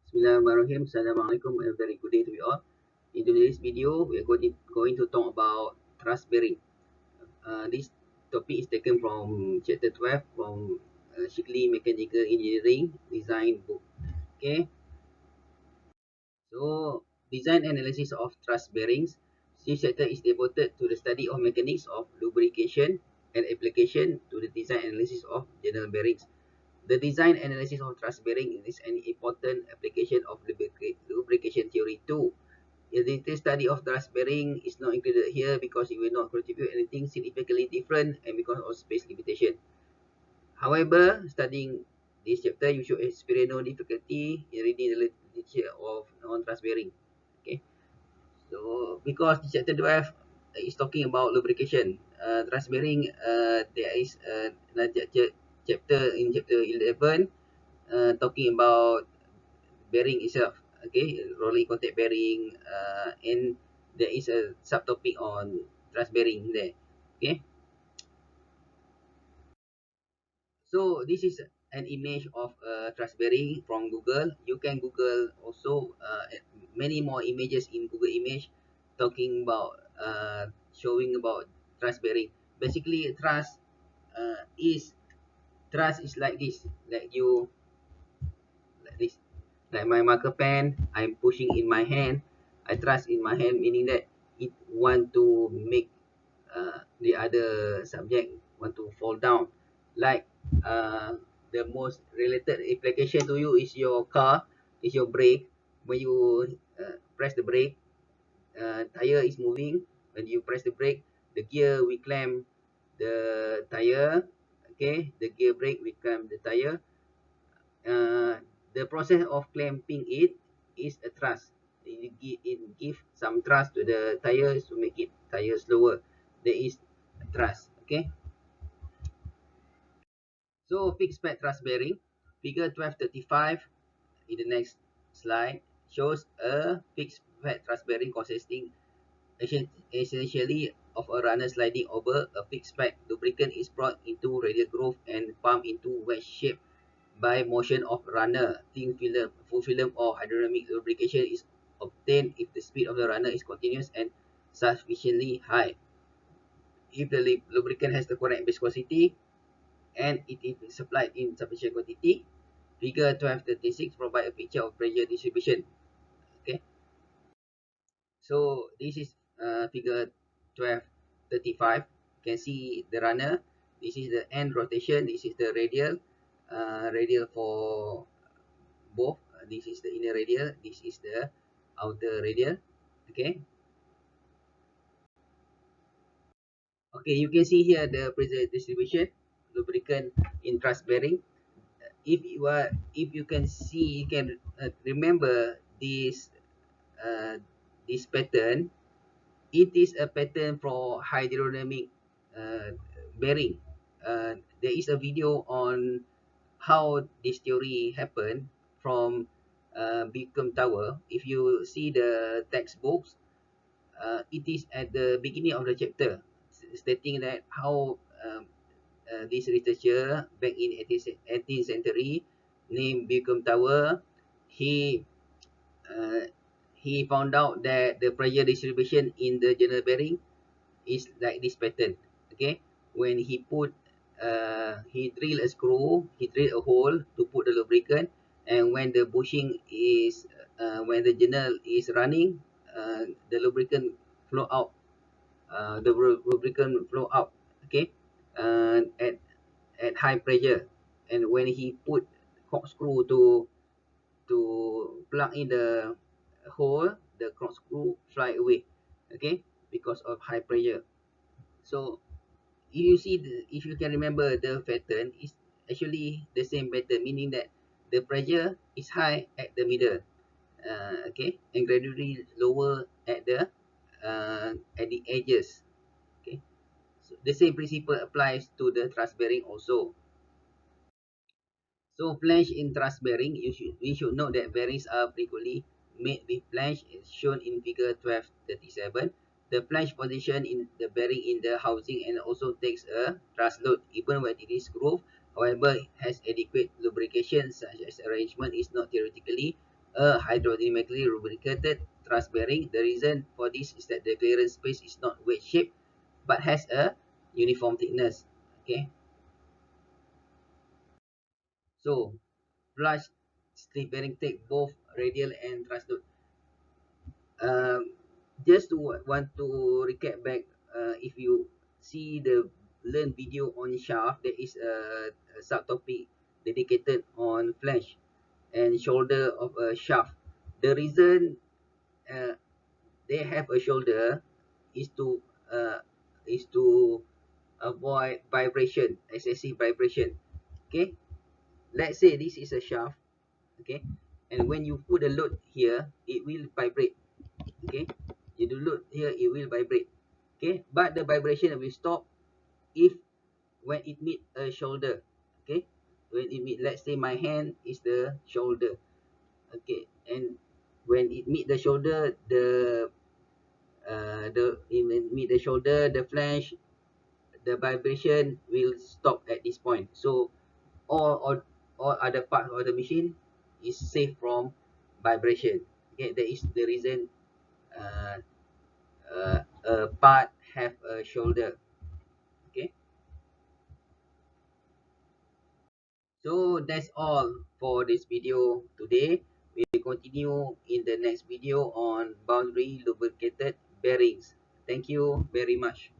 Bismillahirrahmanirrahim. Assalamualaikum and a very good day to you all. In today's video, we are going to talk about thrust bearing. This topic is taken from chapter 12 from Shigley Mechanical Engineering Design book. Okay, so design analysis of thrust bearings. This chapter is devoted to the study of mechanics of lubrication and application to the design analysis of general bearings. The design analysis of thrust bearing is an important application of lubrication theory too. The detailed study of thrust bearing is not included here because it will not contribute anything significantly different and because of space limitation. However, studying this chapter, you should experience no difficulty in reading the literature of non-thrust bearing. Okay, so because this chapter 12 is talking about lubrication, thrust bearing, there is another chapter in chapter 11 talking about bearing itself. Okay, rolling contact bearing, and there is a subtopic on thrust bearing there. Okay, so this is an image of a thrust bearing from Google. You can Google also many more images in Google image talking about showing about thrust bearing. Basically is thrust is like this, like this, like my marker pen, I'm pushing in my hand. I thrust in my hand, meaning that it want to make the other subject want to fall down. Like the most related application to you is your car, is your brake. When you press the brake, tire is moving. When you press the brake, the gear we clamp the tire. Okay, the gear brake we clamp the tire. uh, the process of clamping it is a thrust. It give some thrust to the tires to make it tire slower. There is a thrust. Okay. So fixed pad thrust bearing. Figure 1235 in the next slide shows a fixed pad thrust bearing consisting essentially of a runner sliding over a fixed pad. Lubricant is brought into radial groove and pumped into wedge shape by motion of runner. Thin film, full film or hydrodynamic lubrication is obtained if the speed of the runner is continuous and sufficiently high. If the lubricant has the correct viscosity and it is supplied in sufficient quantity, figure 1236 provide a picture of pressure distribution. Okay, so this is figure 1235. You can see the runner. This is the end rotation. This is the radial. Radial for both. This is the inner radial, this is the outer radial. Okay, okay, you can see here the pressure distribution, lubricant in thrust bearing. If you can see, you can remember uh, this pattern. It is a pattern for hydrodynamic uh, bearing. There is a video on how this theory happened from Beacon Tower. If you see the textbooks, it is at the beginning of the chapter stating that how this researcher back in 18th century named Beacon Tower, he uh, he found out that the pressure distribution in the general bearing is like this pattern. Okay, when he drill a screw, he drill a hole to put the lubricant, and when the bushing is when the journal is running, the lubricant flow out. The lubricant flow out. Okay, at high pressure, and when he put corkscrew to plug in the hole, the corkscrew fly away. Okay, because of high pressure. So if you can remember the pattern, is actually the same pattern, meaning that the pressure is high at the middle, okay, and gradually lower at the edges. Okay, so the same principle applies to the thrust bearing also. So flange in thrust bearing, we should know that bearings are frequently made with flange as shown in figure 1237. The flange position in the bearing in the housing and also takes a thrust load even when it is grooved. However, it has adequate lubrication. Such as arrangement is not theoretically a hydrodynamically lubricated thrust bearing. The reason for this is that the clearance space is not wedge shaped but has a uniform thickness. Okay, so flush slip bearing take both radial and thrust load. Um, just to want to recap back, if you see the learn video on shaft, there is a subtopic dedicated on flange and shoulder of a shaft. The reason uh, they have a shoulder is to uh, is to avoid vibration, excessive vibration. Okay, let's say this is a shaft. Okay, and when you put a load here, it will vibrate. Okay, you do load here, it will vibrate. Okay, but the vibration will stop if when it meet a shoulder. Okay, when it meet, let's say my hand is the shoulder. Okay, and when it meet the shoulder, the it meet the shoulder, the flange, the vibration will stop at this point. So all other parts of the machine is safe from vibration. Okay, that is the reason uh, a part have a shoulder. Okay, so that's all for this video today. We will continue in the next video on boundary lubricated bearings. Thank you very much.